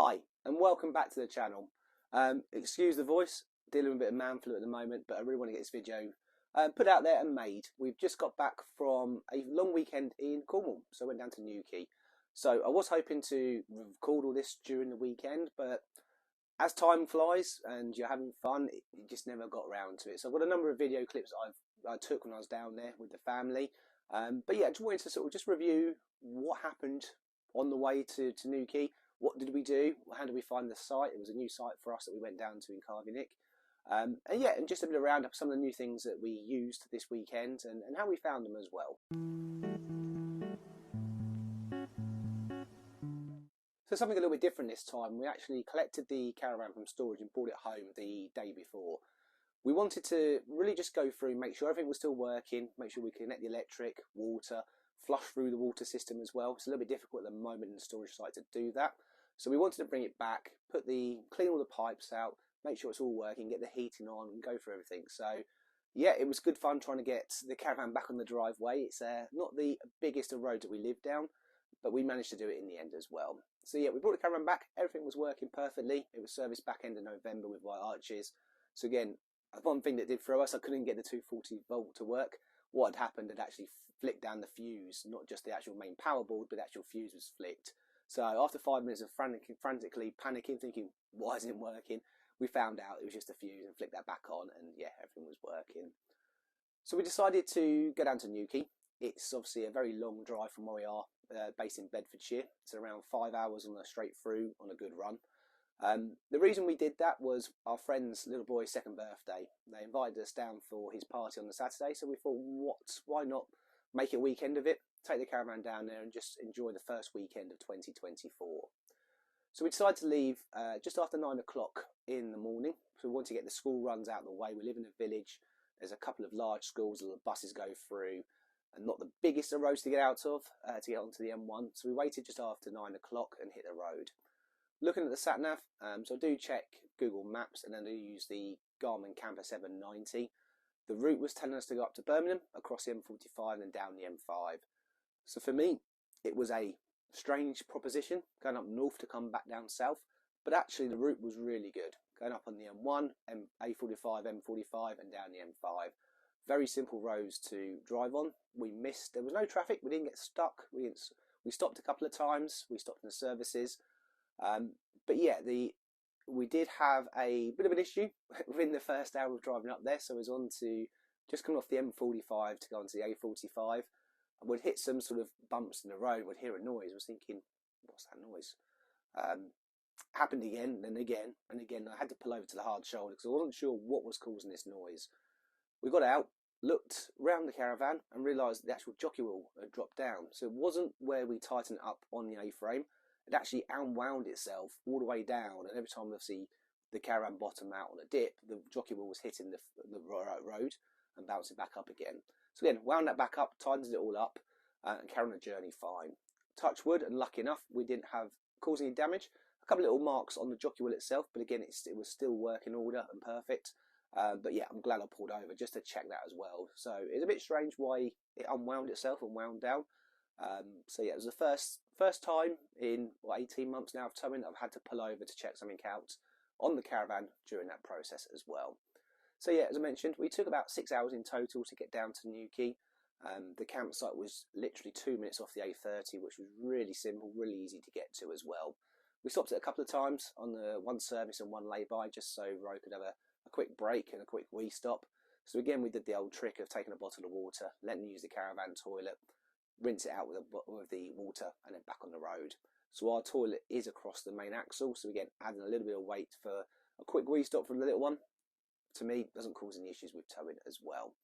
Hi, and welcome back to the channel. Excuse the voice, dealing with a bit of man flu at the moment, but I really want to get this video put out there and made. We've just got back from a long weekend in Cornwall, so I went down to Newquay. So I was hoping to record all this during the weekend, but as time flies and you're having fun, you just never got around to it. So I've got a number of video clips I took when I was down there with the family. But yeah, I just wanted to sort of just review what happened on the way to Newquay. What did we do? How did we find the site? It was a new site for us that we went down to in Carveynick. And yeah, and just a bit of round up some of the new things that we used this weekend and how we found them as well. So something a little bit different this time. We actually collected the caravan from storage and brought it home the day before. We wanted to really just go through, make sure everything was still working, make sure we connect the electric, water, flush through the water system as well. It's a little bit difficult at the moment in the storage site to do that. So we wanted to bring it back, clean all the pipes out, make sure it's all working, get the heating on and go through everything. So yeah, it was good fun trying to get the caravan back on the driveway. It's not the biggest of roads that we live down, but we managed to do it in the end as well. So yeah, we brought the caravan back, everything was working perfectly. It was serviced back end of November with white arches. So again, one thing that did throw us, I couldn't get the 240 volt to work. What had happened had actually flicked down the fuse, not just the actual main power board, but the actual fuse was flicked. So after 5 minutes of frantically panicking, thinking, why isn't it working? We found out it was just a fuse and flicked that back on, and yeah, everything was working. So we decided to go down to Newquay. It's obviously a very long drive from where we are, based in Bedfordshire. It's around 5 hours on a straight through on a good run. The reason we did that was our friend's little boy's second birthday. They invited us down for his party on the Saturday, so we thought, why not make a weekend of it, take the caravan down there and just enjoy the first weekend of 2024. So we decided to leave just after 9 o'clock in the morning. So we wanted to get the school runs out of the way. We live in a village. There's a couple of large schools that the buses go through, and not the biggest of roads to get out of, to get onto the M1. So we waited just after 9 o'clock and hit the road. Looking at the sat-nav, so I do check Google Maps and then I do use the Garmin Camper 790. The route was telling us to go up to Birmingham, across the M45 and down the M5. So for me, it was a strange proposition, going up north to come back down south, but actually the route was really good. Going up on the M1, A45, M45 and down the M5. Very simple roads to drive on. There was no traffic, we didn't get stuck, we stopped a couple of times, we stopped in the services. But yeah, we did have a bit of an issue within the first hour of driving up there. So I was on to just coming off the M45 to go onto the A45. I would hit some sort of bumps in the road, would hear a noise. I was thinking, what's that noise? Happened again and again and again. I had to pull over to the hard shoulder because I wasn't sure what was causing this noise. We got out, looked round the caravan and realised the actual jockey wheel had dropped down. So it wasn't where we tightened it up on the A-frame. It actually unwound itself all the way down, and every time obviously the caravan bottomed out on a dip, the jockey wheel was hitting the road and bouncing back up again. So again, wound that back up, tightened it all up, and carried on the journey fine. Touch wood, and lucky enough, we didn't cause any damage. A couple of little marks on the jockey wheel itself, but again, it was still working order and perfect. But yeah, I'm glad I pulled over just to check that as well. So it's a bit strange why it unwound itself and wound down. So yeah, it was the first time in 18 months now of towing that I've had to pull over to check something out on the caravan during that process as well. So yeah, as I mentioned, we took about 6 hours in total to get down to Newquay. The campsite was literally 2 minutes off the A30, which was really simple, really easy to get to as well. We stopped it a couple of times on the one service and one lay-by, just so Ro could have a quick break and a quick wee stop. So again, we did the old trick of taking a bottle of water, letting them use the caravan toilet, rinse it out with the water and then back on the road. So our toilet is across the main axle, so again, adding a little bit of weight for a quick wee stop from the little one, to me, doesn't cause any issues with towing as well.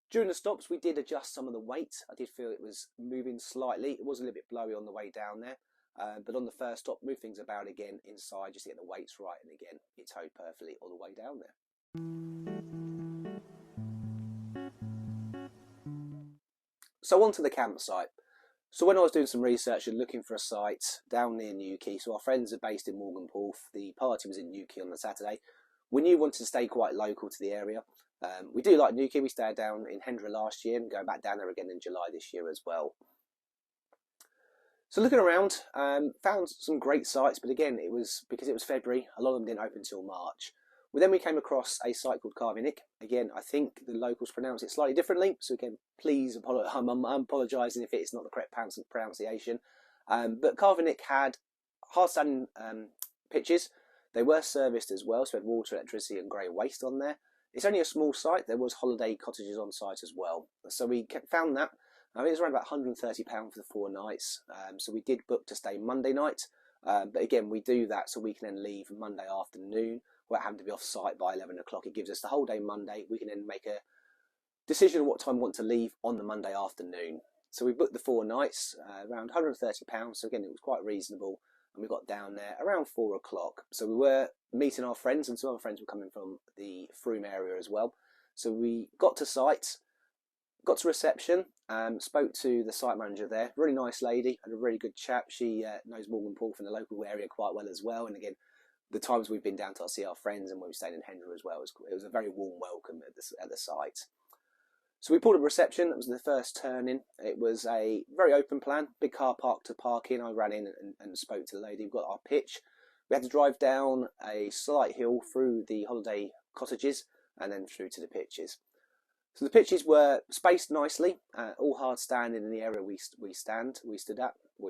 During the stops, we did adjust some of the weight. I did feel it was moving slightly. It was a little bit blowy on the way down there, but on the first stop, moved things about again inside just to get the weights right, and again, it towed perfectly all the way down there. So on to the campsite. So when I was doing some research and looking for a site down near Newquay, so our friends are based in Morganporth, the party was in Newquay on the Saturday. We knew we wanted to stay quite local to the area. We do like Newquay. We stayed down in Hendra last year and going back down there again in July this year as well. So looking around, found some great sites, but again, it was because it was February, a lot of them didn't open until March. Then we came across a site called Carveynick. Again, I think the locals pronounce it slightly differently, so again, please I'm apologising if it's not the correct pronunciation. But Carveynick had hard-standing pitches. They were serviced as well, so we had water, electricity and grey waste on there. It's only a small site. There was holiday cottages on site as well. So we found that. I mean, it was around about £130 for the 4 nights. So we did book to stay Monday night. But again, we do that so we can then leave Monday afternoon without having to be off site by 11 o'clock. It gives us the whole day Monday. We can then make a decision what time we want to leave on the Monday afternoon. So we booked the 4 nights, around £130. So again, it was quite reasonable. And we got down there around 4 o'clock. So we were meeting our friends, and some other friends were coming from the Froome area as well. So we got to site, got to reception, spoke to the site manager there. Really nice lady, and a really good chap. She knows Morgan Poole from the local area quite well as well. And again, the times we've been down to see our friends and when we stayed in Hendra as well, it was a very warm welcome at the site. So we pulled up reception. That was the first turn in. It was a very open plan, big car park to park in. I ran in and spoke to the lady. We got our pitch. We had to drive down a slight hill through the holiday cottages and then through to the pitches. So the pitches were spaced nicely, all hard standing in the area we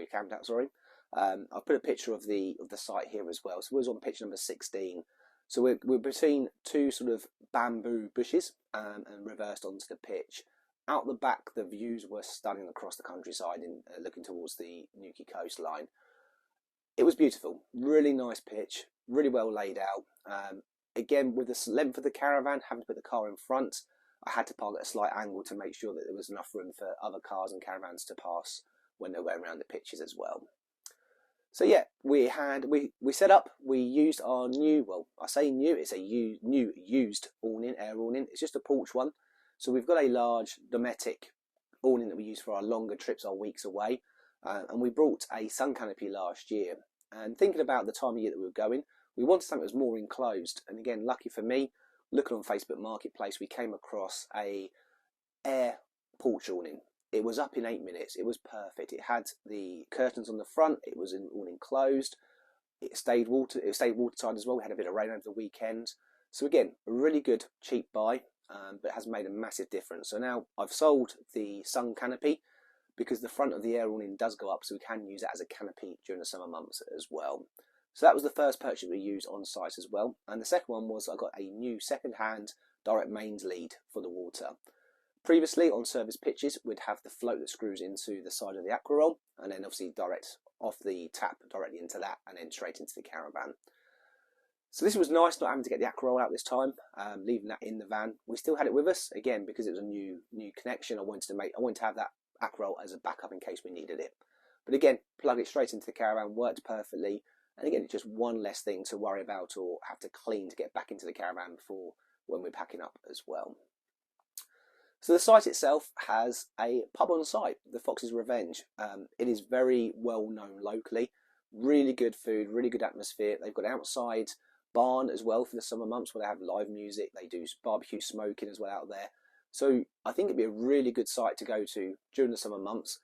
camped out. Sorry, I've put a picture of the site here as well. So we was on pitch number 16. So we're between 2 sort of bamboo bushes and reversed onto the pitch. Out the back, the views were stunning across the countryside, looking towards the Newquay coastline. It was beautiful, really nice pitch, really well laid out. Again, with the length of the caravan, having to put the car in front, I had to park at a slight angle to make sure that there was enough room for other cars and caravans to pass when they were around the pitches as well. So yeah, we set up. We used our new, well, I say new, it's a new used awning, air awning. It's just a porch one. So we've got a large Dometic awning that we use for our longer trips, our weeks away. And we brought a sun canopy last year. And thinking about the time of year that we were going, we wanted something that was more enclosed. And again, lucky for me, looking on Facebook Marketplace, we came across a air porch awning. It was up in 8 minutes. It was perfect. It had the curtains on the front. It was all enclosed. It stayed watertight as well. We had a bit of rain over the weekend. So again, a really good cheap buy, but it has made a massive difference. So now I've sold the sun canopy because the front of the air awning does go up, so we can use that as a canopy during the summer months as well. So that was the first purchase we used on site as well. And the second one was I got a new second-hand direct mains lead for the water. Previously on service pitches, we'd have the float that screws into the side of the aqua roll, and then obviously direct off the tap directly into that, and then straight into the caravan. So this was nice, not having to get the aqua roll out this time, leaving that in the van. We still had it with us again because it was a new connection. I wanted to have that aqua roll as a backup in case we needed it. But again, plug it straight into the caravan, worked perfectly. And again, it's just one less thing to worry about or have to clean to get back into the caravan before when we're packing up as well. So the site itself has a pub on site, the Fox's Revenge. It is very well known locally. Really good food, really good atmosphere. They've got an outside barn as well for the summer months where they have live music. They do barbecue smoking as well out there. So I think it'd be a really good site to go to during the summer months.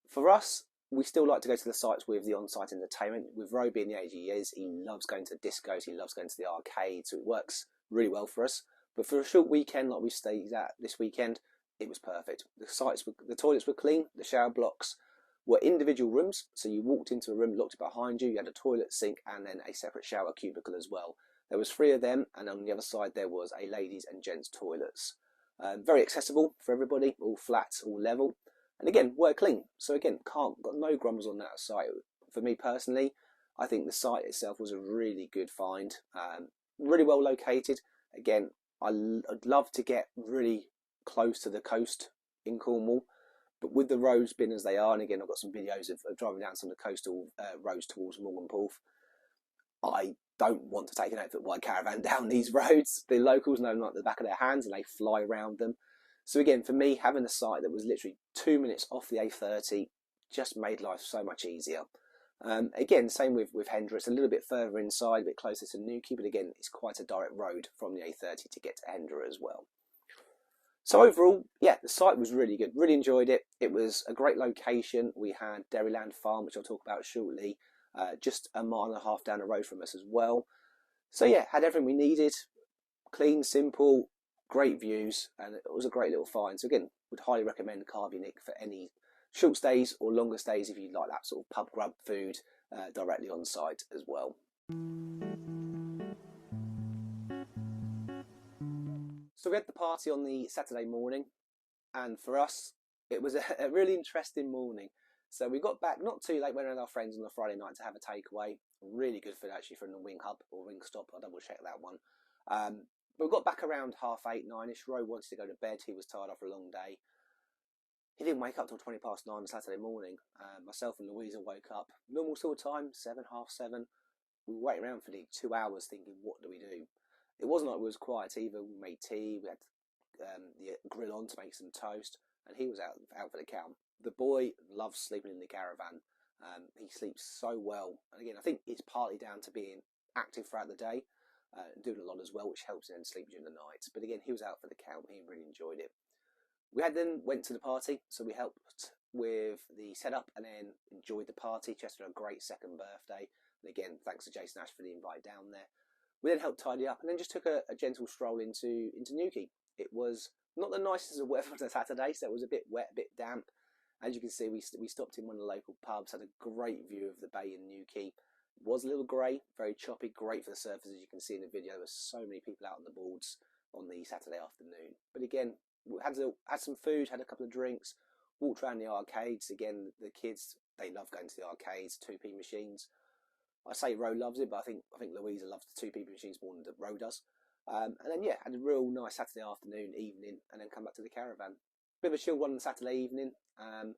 For us, we still like to go to the sites with the on-site entertainment. With Roe being the age he is, he loves going to discos, he loves going to the arcade, so it works really well for us. But for a short weekend like we stayed at this weekend, it was perfect. The toilets were clean, the shower blocks were individual rooms, so you walked into a room, looked behind you, you had a toilet, sink, and then a separate shower cubicle as well. There was 3 of them, and on the other side there was a ladies' and gents' toilets. Very accessible for everybody, all flat, all level. And again, were clean. So again, got no grumbles on that site. For me personally, I think the site itself was a really good find. Really well located. Again, I'd love to get really close to the coast in Cornwall, but with the roads being as they are, and again, I've got some videos of driving down some of the coastal roads towards Morgan Poole. I don't want to take an 8-foot wide caravan down these roads. The locals know them like the back of their hands, and they fly around them. So again, for me, having a site that was literally 2 minutes off the A30 just made life so much easier. Again, same with Hendra. It's a little bit further inside, a bit closer to Newquay, but again, it's quite a direct road from the A30 to get to Hendra as well. So overall, yeah, the site was really good. Really enjoyed it. It was a great location. We had Dairyland Farm, which I'll talk about shortly, just a mile and a half down the road from us as well. So yeah, had everything we needed. Clean, simple, great views, and it was a great little find. So again, would highly recommend Carveynick for any short stays or longer stays if you'd like that sort of pub grub food directly on site as well. So we had the party on the Saturday morning, and for us, it was a really interesting morning. So we got back not too late, went with our friends on the Friday night to have a takeaway. Really good food actually from the Wing Hub or Wing Stop. I'll double check that one. But we got back around 8:30, 9ish. Roe wanted to go to bed. He was tired after a long day. He didn't wake up till 9:20 on Saturday morning. Myself and Louisa woke up normal sort of time, 7, half 7. We waited around for the 2 hours thinking, what do we do? It wasn't like we was quiet either. We made tea. We had the grill on to make some toast, and he was out for the count. The boy loves sleeping in the caravan. He sleeps so well, and again, I think it's partly down to being active throughout the day, doing a lot as well, which helps him sleep during the night. But again, he was out for the count. He really enjoyed it. We then went to the party, so we helped with the setup and then enjoyed the party. Chester had a great second birthday, and again, thanks to Jason Ash for the invite down there. We then helped tidy up and then just took a gentle stroll into Newquay. It was not the nicest of weather on a Saturday, so it was a bit wet, a bit damp. As you can see, we stopped in one of the local pubs, had a great view of the bay in Newquay. It was a little grey, very choppy, great for the surface, as you can see in the video. There were so many people out on the boards on the Saturday afternoon. But again, we had some food, had a couple of drinks, walked around the arcades. Again, the kids, they love going to the arcades, 2p machines. I say Roe loves it, but I think Louisa loves the 2p machines more than Roe does. And then yeah, had a real nice Saturday afternoon, evening, and then come back to the caravan. Bit of a chill one on Saturday evening. And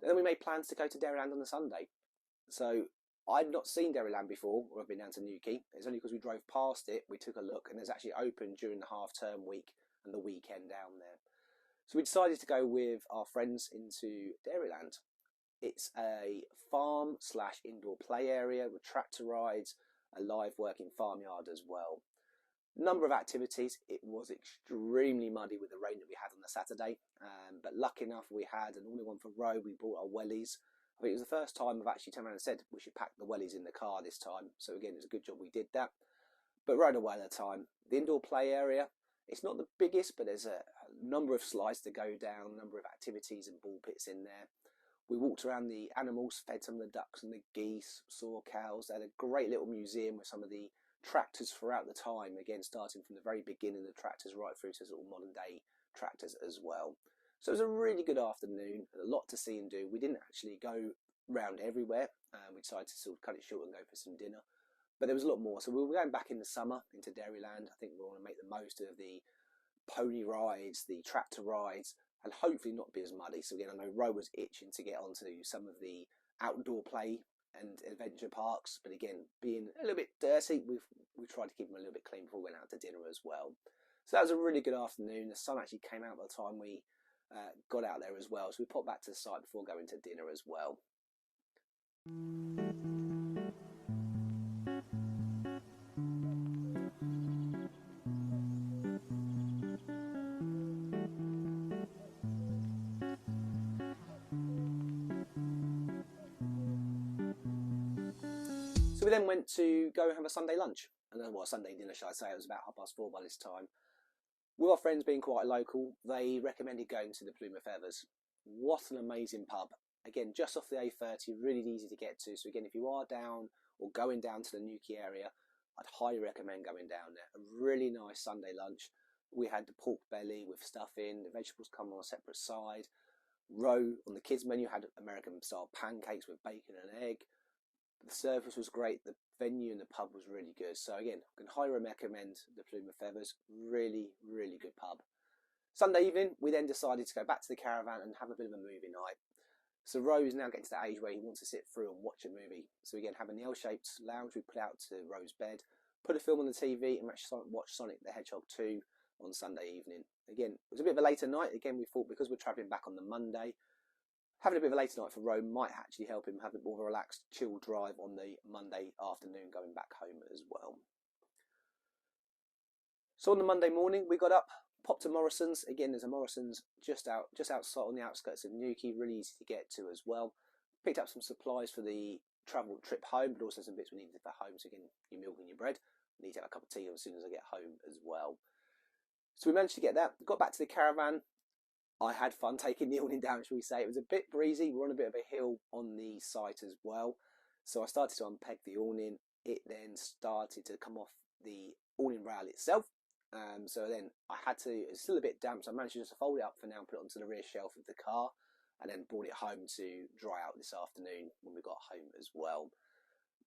then we made plans to go to Dairyland on the Sunday. So I'd not seen Dairyland before, or I've been down to Newquay. It's only because we drove past it, we took a look, and it's actually open during the half-term week and the weekend down there. So we decided to go with our friends into Dairyland. It's a farm/indoor play area with tractor rides, a live working farmyard as well. Number of activities. It was extremely muddy with the rain that we had on the Saturday, but lucky enough we had an all-in-one for Roe. We brought our wellies. I think it was the first time I've actually turned around and said we should pack the wellies in the car this time. So again, it was a good job we did that. But rode away at a time. The indoor play area, it's not the biggest, but there's a number of slides to go down, a number of activities and ball pits in there. We walked around the animals, fed some of the ducks and the geese, saw cows. They had a great little museum with some of the tractors throughout the time, again starting from the very beginning of the tractors right through to sort of modern day tractors as well. So it was a really good afternoon, a lot to see and do. We didn't actually go round everywhere. We decided to sort of cut it short and go for some dinner, but there was a lot more. So we were going back in the summer into Dairyland. I think we want to make the most of the pony rides, the tractor rides, and hopefully not be as muddy. So again, I know Roe was itching to get onto some of the outdoor play and adventure parks, but again, being a little bit dirty, we've tried to keep them a little bit clean before we went out to dinner as well. So that was a really good afternoon. The sun actually came out by the time we got out there as well, so we popped back to the site before going to dinner as well. So we then went to go and have a Sunday lunch, and then, well, Sunday dinner, shall I say. It was about 4:30 by this time. With our friends being quite local, they recommended going to the Plume of Feathers. What an amazing pub. Again, just off the A30, really easy to get to. So again, if you are down or going down to the Newquay area, I'd highly recommend going down there. A really nice Sunday lunch. We had the pork belly with stuffing, the vegetables come on a separate side. Roe on the kids menu had American style pancakes with bacon and egg. The service was great. The venue and the pub was really good. So again, I can highly recommend the Plume of Feathers. Really, really good pub. Sunday evening, we then decided to go back to the caravan and have a bit of a movie night. So Roe is now getting to that age where he wants to sit through and watch a movie. So again, having the L-shaped lounge, we put out to Roe's bed, put a film on the TV, and watch Sonic the Hedgehog 2 on Sunday evening. Again, it was a bit of a later night. Again, we thought because we're travelling back on the Monday, having a bit of a later night for Roe might actually help him have a more of a relaxed, chill drive on the Monday afternoon going back home as well. So on the Monday morning, we got up, Popped to Morrison's. Again, there's a Morrison's just outside on the outskirts of Newquay, really easy to get to as well. Picked up some supplies for the travel trip home, but also some bits we needed for home. So again, your milk and your bread. I need to have a cup of tea as soon as I get home as well. So we managed to get that. Got back to the caravan. I had fun taking the awning down, shall we say. It was a bit breezy. We're on a bit of a hill on the site as well. So I started to unpeg the awning. It then started to come off the awning rail itself. So then I had to, it's still a bit damp, so I managed to just fold it up for now and put it onto the rear shelf of the car, and then brought it home to dry out this afternoon when we got home as well.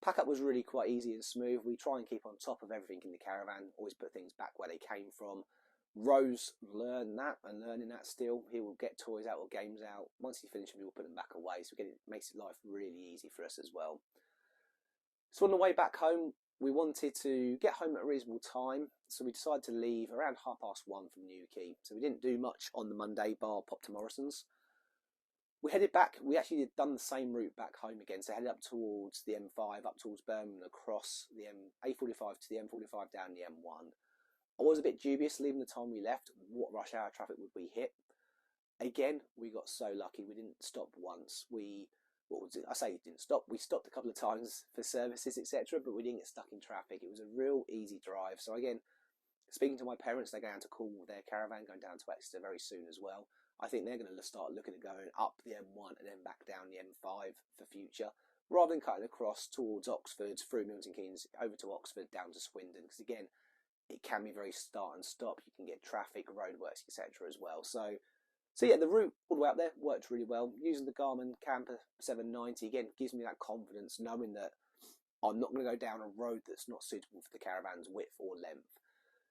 Pack up was really quite easy and smooth. We try and keep on top of everything in the caravan, always put things back where they came from. Rose learning that still. He will get toys out or games out. Once he finishes, we will put them back away. So it makes life really easy for us as well. So on the way back home, we wanted to get home at a reasonable time. So we decided to leave around 1:30 from Newquay. So we didn't do much on the Monday, bar pop to Morrison's. We headed back. We actually done the same route back home again. So headed up towards the M5, up towards Birmingham, across the A45 to the M45 down the M1. I was a bit dubious leaving the time we left. What rush hour traffic would we hit? Again, we got so lucky. We didn't stop once. I say didn't stop. We stopped a couple of times for services, etc., but we didn't get stuck in traffic. It was a real easy drive. So again, speaking to my parents, they're going to call their caravan, going down to Exeter very soon as well. I think they're going to start looking at going up the M1 and then back down the M5 for future, rather than cutting across towards Oxford, through Milton Keynes, over to Oxford, down to Swindon, because again, it can be very start and stop. You can get traffic, roadworks, etc. as well. So yeah, the route all the way up there worked really well. Using the Garmin Camper 790, again, gives me that confidence knowing that I'm not going to go down a road that's not suitable for the caravan's width or length.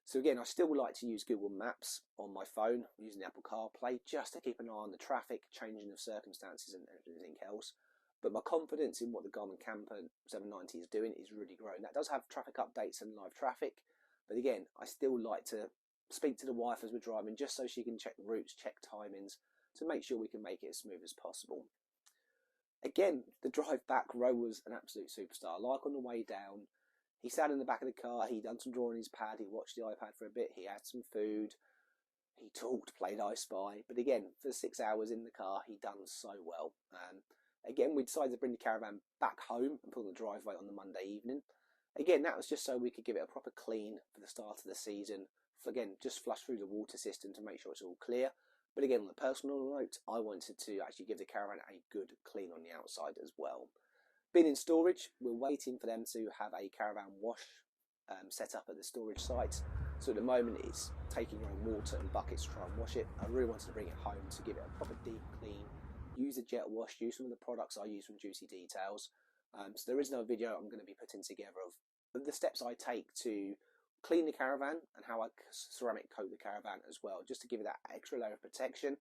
So again, I still like to use Google Maps on my phone, using the Apple CarPlay, just to keep an eye on the traffic, changing of circumstances and everything else. But my confidence in what the Garmin Camper 790 is doing is really growing. That does have traffic updates and live traffic. But again, I still like to speak to the wife as we're driving, just so she can check the routes, check timings, to make sure we can make it as smooth as possible. Again, the drive back, Ro was an absolute superstar. Like on the way down, he sat in the back of the car, he done some drawing on his pad, he watched the iPad for a bit, he had some food, he talked, played I Spy. But again, for 6 hours in the car, he done so well. Again, we decided to bring the caravan back home and put on the driveway on the Monday evening. Again, that was just so we could give it a proper clean for the start of the season. Again, just flush through the water system to make sure it's all clear. But again, on a personal note, I wanted to actually give the caravan a good clean on the outside as well. Being in storage, we're waiting for them to have a caravan wash set up at the storage site. So at the moment, it's taking your own water and buckets to try and wash it. I really wanted to bring it home to give it a proper deep clean. Use a jet wash, use some of the products I use from Juicy Details. So there is no video I'm going to be putting together of the steps I take to clean the caravan and how I ceramic coat the caravan as well, just to give it that extra layer of protection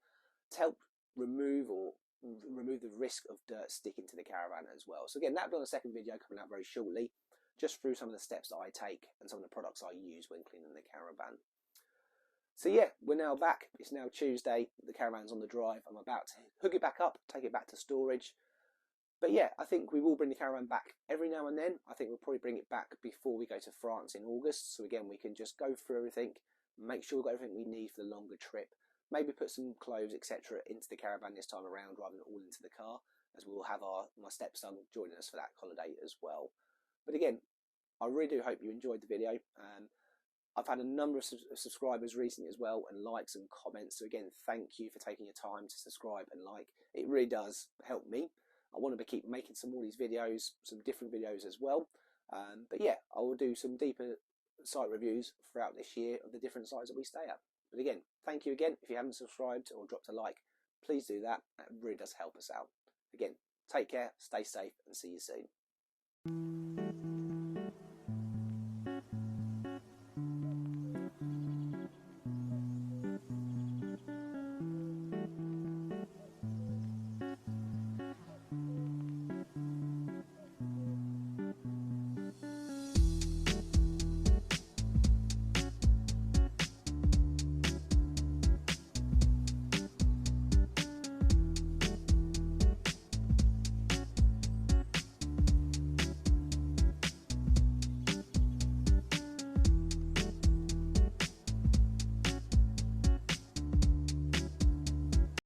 to help remove the risk of dirt sticking to the caravan as well. So again, that'll be on a second video coming out very shortly, just through some of the steps that I take and some of the products I use when cleaning the caravan. So yeah, we're now back. It's now Tuesday. The caravan's on the drive. I'm about to hook it back up, take it back to storage. But yeah, I think we will bring the caravan back every now and then. I think we'll probably bring it back before we go to France in August. So again, we can just go through everything, make sure we've got everything we need for the longer trip. Maybe put some clothes, etc. into the caravan this time around rather than all into the car, as we will have my stepson joining us for that holiday as well. But again, I really do hope you enjoyed the video. I've had a number of subscribers recently as well, and likes and comments. So again, thank you for taking your time to subscribe and like. It really does help me. I want to keep making some more of these videos, some different videos as well. But yeah, I will do some deeper site reviews throughout this year of the different sites that we stay at. But again, thank you again. If you haven't subscribed or dropped a like, please do that. That really does help us out. Again, take care, stay safe, and see you soon.